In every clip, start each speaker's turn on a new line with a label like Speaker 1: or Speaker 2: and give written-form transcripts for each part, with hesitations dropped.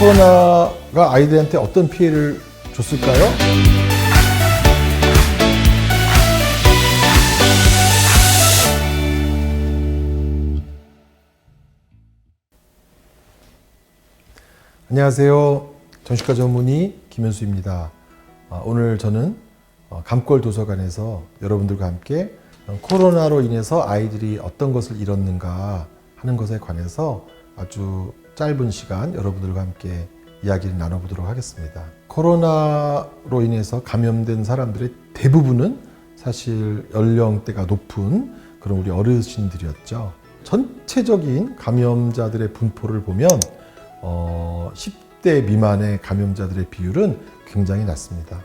Speaker 1: 코로나가 아이들한테 어떤 피해를 줬을까요? 안녕하세요. 정신과 전문의 김현수입니다. 오늘 저는 감골 도서관에서 여러분들과 함께 코로나로 인해서 아이들이 어떤 것을 잃었는가 하는 것에 관해서 아주 짧은 시간 여러분들과 함께 이야기를 나눠보도록 하겠습니다. 코로나로 인해서 감염된 사람들의 대부분은 사실 연령대가 높은 그런 우리 어르신들이었죠. 전체적인 감염자들의 분포를 보면 10대 미만의 감염자들의 비율은 굉장히 낮습니다.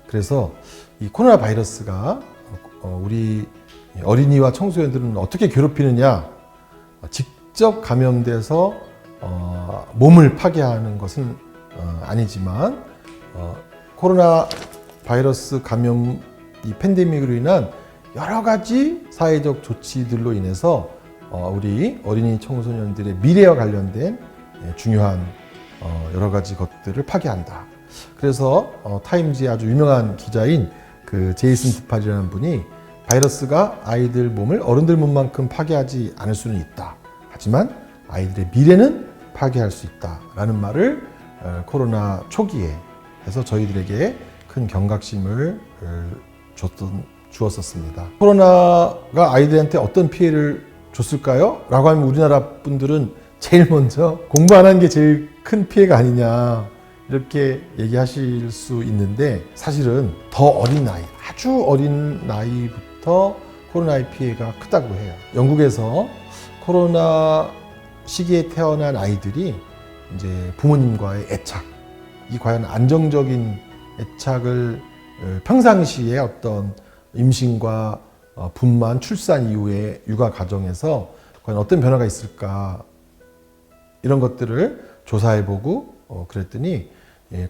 Speaker 1: 그래서 이 코로나 바이러스가 우리 어린이와 청소년들은 어떻게 괴롭히느냐, 직접 감염돼서 몸을 파괴하는 것은 아니지만 코로나 바이러스 감염 이 팬데믹으로 인한 여러 가지 사회적 조치들로 인해서 우리 어린이 청소년들의 미래와 관련된 중요한 여러 가지 것들을 파괴한다. 그래서 타임즈의 아주 유명한 기자인 그 제이슨 드팔이라는 분이 바이러스가 아이들 몸을 어른들 몸만큼 파괴하지 않을 수는 있다. 하지만 아이들의 미래는 파괴할 수 있다라는 말을 코로나 초기에 해서 저희들에게 큰 경각심을 주었었습니다. 코로나가 아이들한테 어떤 피해를 줬을까요? 라고 하면 우리나라 분들은 제일 먼저 공부 안 한 게 제일 큰 피해가 아니냐 이렇게 얘기하실 수 있는데, 사실은 더 어린 나이, 아주 어린 나이부터 코로나의 피해가 크다고 해요. 영국에서 코로나 시기에 태어난 아이들이 이제 부모님과의 애착, 이 과연 안정적인 애착을 평상시에 어떤 임신과 분만, 출산 이후의 육아 과정에서 과연 어떤 변화가 있을까, 이런 것들을 조사해보고 그랬더니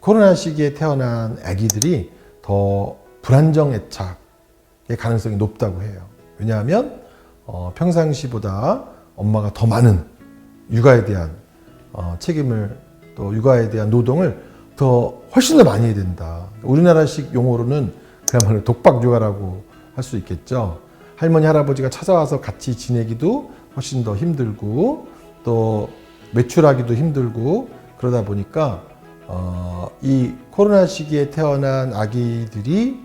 Speaker 1: 코로나 시기에 태어난 아기들이 더 불안정 애착의 가능성이 높다고 해요. 왜냐하면 평상시보다 엄마가 더 많은 육아에 대한 책임을, 또 육아에 대한 노동을 훨씬 더 많이 해야 된다. 우리나라식 용어로는 그야말로 독박 육아라고 할 수 있겠죠. 할머니 할아버지가 찾아와서 같이 지내기도 훨씬 더 힘들고 또 외출하기도 힘들고, 그러다 보니까 이 코로나 시기에 태어난 아기들이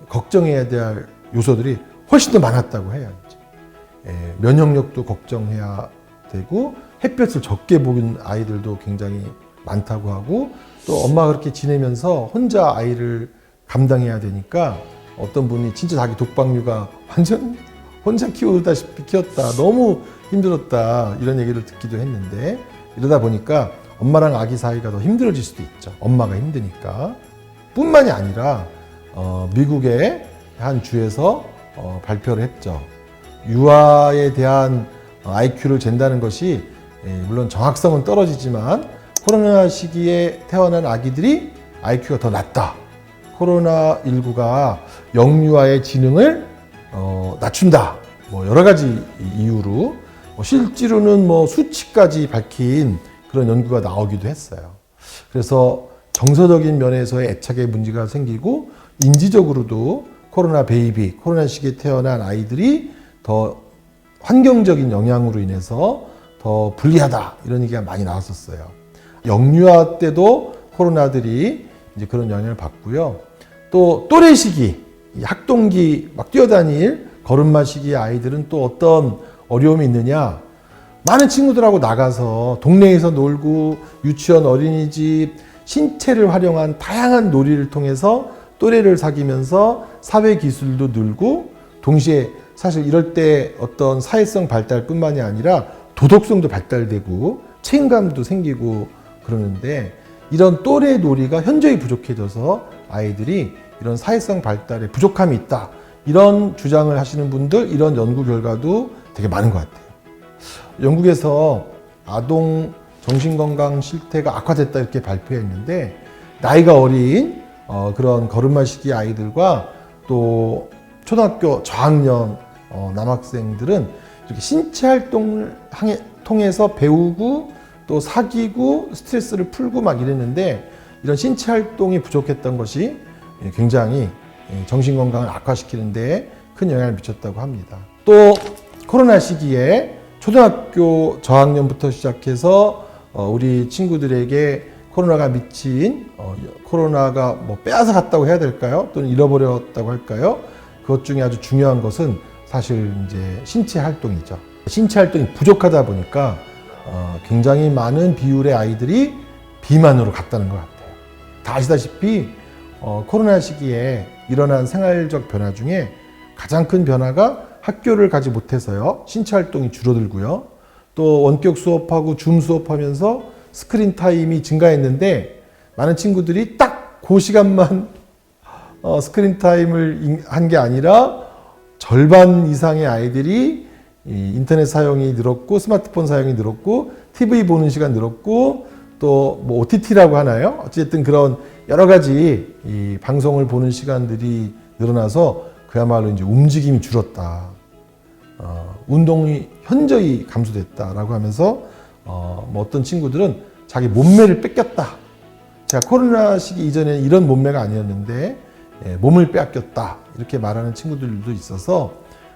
Speaker 1: 걱정해야 될 요소들이 훨씬 더 많았다고 해요. 면역력도 걱정해야 되고, 햇볕을 적게 보는 아이들도 굉장히 많다고 하고, 또 엄마가 그렇게 지내면서 혼자 아이를 감당해야 되니까 어떤 분이 진짜 자기 독박육아 완전 혼자 키우다시피 키웠다, 너무 힘들었다, 이런 얘기를 듣기도 했는데, 이러다 보니까 엄마랑 아기 사이가 더 힘들어질 수도 있죠. 엄마가 힘드니까. 뿐만이 아니라 미국의 한 주에서 발표를 했죠. 유아에 대한 IQ를 잰다는 것이 물론 정확성은 떨어지지만 코로나 시기에 태어난 아기들이 IQ가 더 낮다. 코로나19가 영유아의 지능을 낮춘다. 여러 가지 이유로 실제로는 수치까지 밝힌 그런 연구가 나오기도 했어요. 그래서 정서적인 면에서의 애착의 문제가 생기고, 인지적으로도 코로나 베이비, 코로나 시기에 태어난 아이들이 더 환경적인 영향으로 인해서 더 불리하다, 이런 얘기가 많이 나왔었어요. 영유아 때도 코로나들이 이제 그런 영향을 받고요. 또 또래 시기, 학동기 막 뛰어다닐 걸음마 시기의 아이들은 또 어떤 어려움이 있느냐, 많은 친구들하고 나가서 동네에서 놀고 유치원, 어린이집, 신체를 활용한 다양한 놀이를 통해서 또래를 사귀면서 사회 기술도 늘고, 동시에 사실 이럴 때 어떤 사회성 발달뿐만이 아니라 도덕성도 발달되고 책임감도 생기고 그러는데, 이런 또래 놀이가 현저히 부족해져서 아이들이 이런 사회성 발달에 부족함이 있다, 이런 주장을 하시는 분들, 이런 연구 결과도 되게 많은 것 같아요. 영국에서 아동 정신건강 실태가 악화됐다, 이렇게 발표했는데, 나이가 어린 그런 걸음마 시기 아이들과 또 초등학교 저학년 남학생들은 이렇게 신체 활동을 통해서 배우고 또 사귀고 스트레스를 풀고 막 이랬는데 이런 신체 활동이 부족했던 것이 굉장히 정신 건강을 악화시키는 데 큰 영향을 미쳤다고 합니다. 또 코로나 시기에 초등학교 저학년부터 시작해서 우리 친구들에게 코로나가 미친 코로나가 뭐 빼앗아 갔다고 해야 될까요? 또는 잃어버렸다고 할까요? 그것 중에 아주 중요한 것은 사실 이제 신체 활동이죠. 신체 활동이 부족하다 보니까 굉장히 많은 비율의 아이들이 비만으로 갔다는 것 같아요. 다 아시다시피 코로나 시기에 일어난 생활적 변화 중에 가장 큰 변화가 학교를 가지 못해서요. 신체 활동이 줄어들고요. 또 원격 수업하고 줌 수업하면서 스크린 타임이 증가했는데 많은 친구들이 딱 그 시간만 스크린 타임을 한 게 아니라 절반 이상의 아이들이 인터넷 사용이 늘었고 스마트폰 사용이 늘었고 TV 보는 시간 늘었고 또 뭐 OTT라고 하나요? 어쨌든 그런 여러 가지 이 방송을 보는 시간들이 늘어나서 그야말로 이제 움직임이 줄었다. 운동이 현저히 감소됐다라고 하면서 뭐 어떤 친구들은 자기 몸매를 뺏겼다. 제가 코로나 시기 이전에는 이런 몸매가 아니었는데 몸을 빼앗겼다. 이렇게 말하는 친구들도 있어서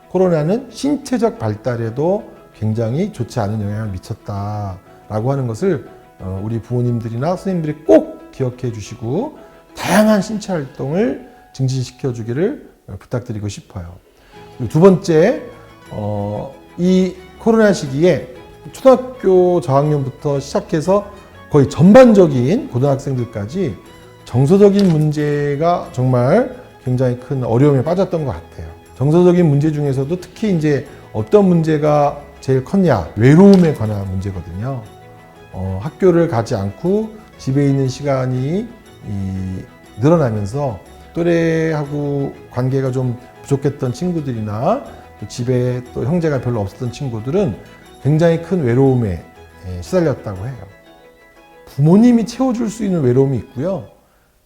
Speaker 1: 코로나는 신체적 발달에도 굉장히 좋지 않은 영향을 미쳤다라고 하는 것을 우리 부모님들이나 선생님들이 꼭 기억해 주시고 다양한 신체 활동을 증진시켜 주기를 부탁드리고 싶어요. 그리고 두 번째, 이 코로나 시기에 초등학교 저학년부터 시작해서 거의 전반적인 고등학생들까지 정서적인 문제가 정말 굉장히 큰 어려움에 빠졌던 것 같아요. 정서적인 문제 중에서도 특히 이제 어떤 문제가 제일 컸냐? 외로움에 관한 문제거든요. 학교를 가지 않고 집에 있는 시간이 늘어나면서 또래하고 관계가 좀 부족했던 친구들이나 또 집에 또 형제가 별로 없었던 친구들은 굉장히 큰 외로움에 시달렸다고 해요. 부모님이 채워줄 수 있는 외로움이 있고요.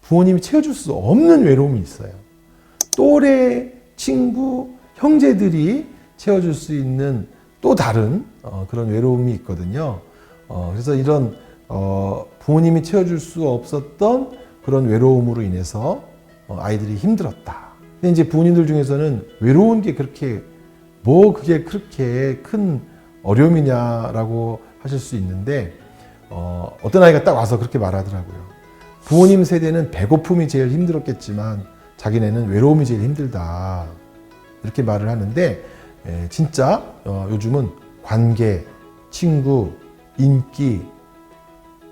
Speaker 1: 부모님이 채워줄 수 없는 외로움이 있어요. 또래, 친구, 형제들이 채워줄 수 있는 또 다른 그런 외로움이 있거든요. 그래서 이런 부모님이 채워줄 수 없었던 그런 외로움으로 인해서 아이들이 힘들었다. 근데 이제 부모님들 중에서는 외로운 게 그렇게 그게 그렇게 큰 어려움이냐라고 하실 수 있는데 어떤 아이가 딱 와서 그렇게 말하더라고요. 부모님 세대는 배고픔이 제일 힘들었겠지만 자기네는 외로움이 제일 힘들다. 이렇게 말을 하는데 진짜 요즘은 관계, 친구, 인기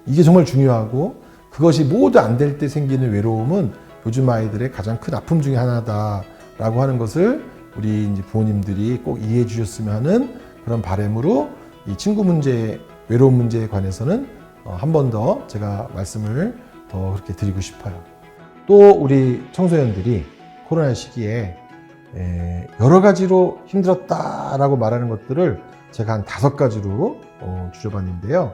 Speaker 1: 이게 정말 중요하고 그것이 모두 안 될 때 생기는 외로움은 요즘 아이들의 가장 큰 아픔 중에 하나다라고 하는 것을 우리 이제 부모님들이 꼭 이해해 주셨으면 하는 그런 바람으로 이 친구 문제, 외로움 문제에 관해서는 한 번 더 제가 말씀을 더 그렇게 드리고 싶어요. 또 우리 청소년들이 코로나 시기에 여러 가지로 힘들었다라고 말하는 것들을 제가 한 5가지로 줄여봤는데요.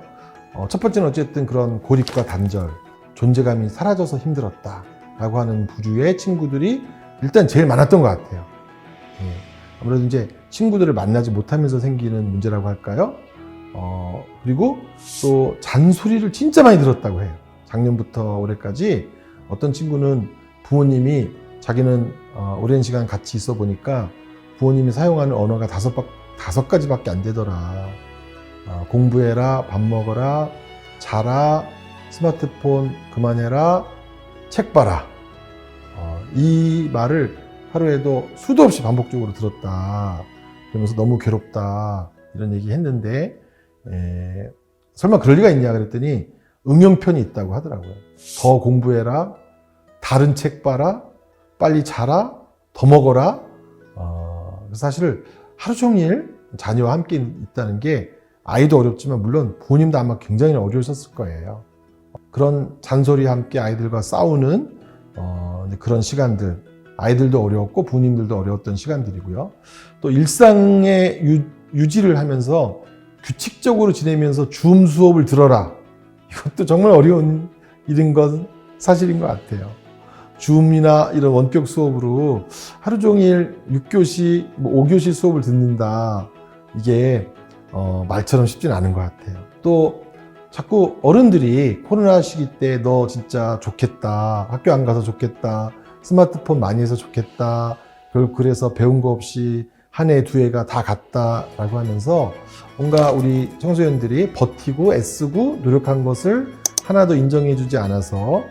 Speaker 1: 첫 번째는 어쨌든 그런 고립과 단절, 존재감이 사라져서 힘들었다라고 하는 부류의 친구들이 일단 제일 많았던 것 같아요. 아무래도 이제 친구들을 만나지 못하면서 생기는 문제라고 할까요? 그리고 또 잔소리를 진짜 많이 들었다고 해요. 작년부터 올해까지 어떤 친구는 부모님이 자기는 오랜 시간 같이 있어 보니까 부모님이 사용하는 언어가 5가지밖에 안 되더라. 공부해라, 밥 먹어라, 자라, 스마트폰 그만해라, 책 봐라. 이 말을 하루에도 수도 없이 반복적으로 들었다. 그러면서 너무 괴롭다. 이런 얘기 했는데 설마 그럴 리가 있냐 그랬더니 응용편이 있다고 하더라고요. 더 공부해라, 다른 책 봐라, 빨리 자라, 더 먹어라. 사실 하루 종일 자녀와 함께 있다는 게 아이도 어렵지만 물론 부모님도 아마 굉장히 어려우셨을 거예요. 그런 잔소리와 함께 아이들과 싸우는 그런 시간들, 아이들도 어려웠고 부모님들도 어려웠던 시간들이고요. 또 일상의 유지를 하면서 규칙적으로 지내면서 줌 수업을 들어라. 이것도 정말 어려운 일인 건 사실인 것 같아요. 줌이나 이런 원격 수업으로 하루 종일 6교시, 5교시 수업을 듣는다. 이게 말처럼 쉽진 않은 것 같아요. 또 자꾸 어른들이 코로나 시기 때 너 진짜 좋겠다. 학교 안 가서 좋겠다. 스마트폰 많이 해서 좋겠다. 그래서 배운 거 없이 한 해, 두 해가 다 갔다라고 하면서 뭔가 우리 청소년들이 버티고 애쓰고 노력한 것을 하나도 인정해주지 않아서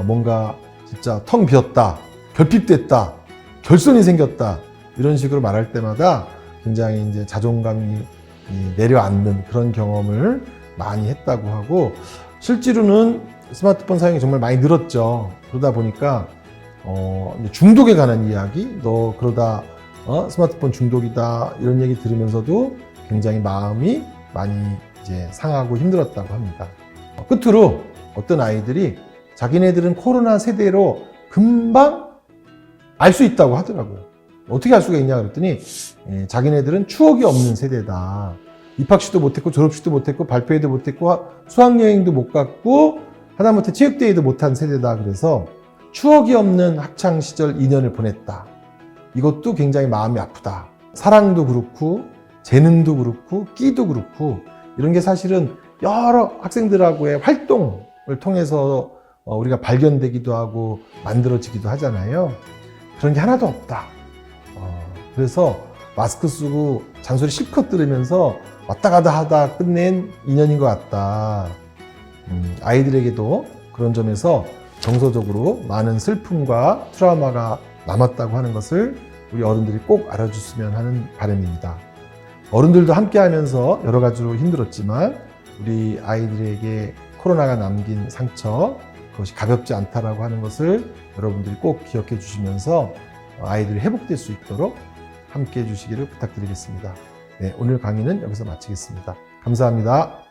Speaker 1: 뭔가 진짜 텅 비었다, 결핍됐다, 결손이 생겼다 이런 식으로 말할 때마다 굉장히 이제 자존감이 내려앉는 그런 경험을 많이 했다고 하고 실제로는 스마트폰 사용이 정말 많이 늘었죠. 그러다 보니까 중독에 관한 이야기, 너 그러다 스마트폰 중독이다 이런 얘기 들으면서도 굉장히 마음이 많이 이제 상하고 힘들었다고 합니다. 끝으로 어떤 아이들이 자기네들은 코로나 세대로 금방 알 수 있다고 하더라고요. 어떻게 알 수가 있냐 그랬더니 자기네들은 추억이 없는 세대다. 입학식도 못했고 졸업식도 못했고 발표회도 못했고 수학여행도 못 갔고 하다못해 체육대회도 못한 세대다. 그래서 추억이 없는 학창시절 2년을 보냈다. 이것도 굉장히 마음이 아프다. 사랑도 그렇고 재능도 그렇고 끼도 그렇고 이런 게 사실은 여러 학생들하고의 활동을 통해서 우리가 발견되기도 하고 만들어지기도 하잖아요. 그런 게 하나도 없다. 그래서 마스크 쓰고 잔소리 실컷 들으면서 왔다 가다 하다 끝낸 2년인 것 같다. 아이들에게도 그런 점에서 정서적으로 많은 슬픔과 트라우마가 남았다고 하는 것을 우리 어른들이 꼭 알아줬으면 하는 바람입니다. 어른들도 함께 하면서 여러 가지로 힘들었지만 우리 아이들에게 코로나가 남긴 상처, 그것이 가볍지 않다라고 하는 것을 여러분들이 꼭 기억해 주시면서 아이들이 회복될 수 있도록 함께 해 주시기를 부탁드리겠습니다. 네, 오늘 강의는 여기서 마치겠습니다. 감사합니다.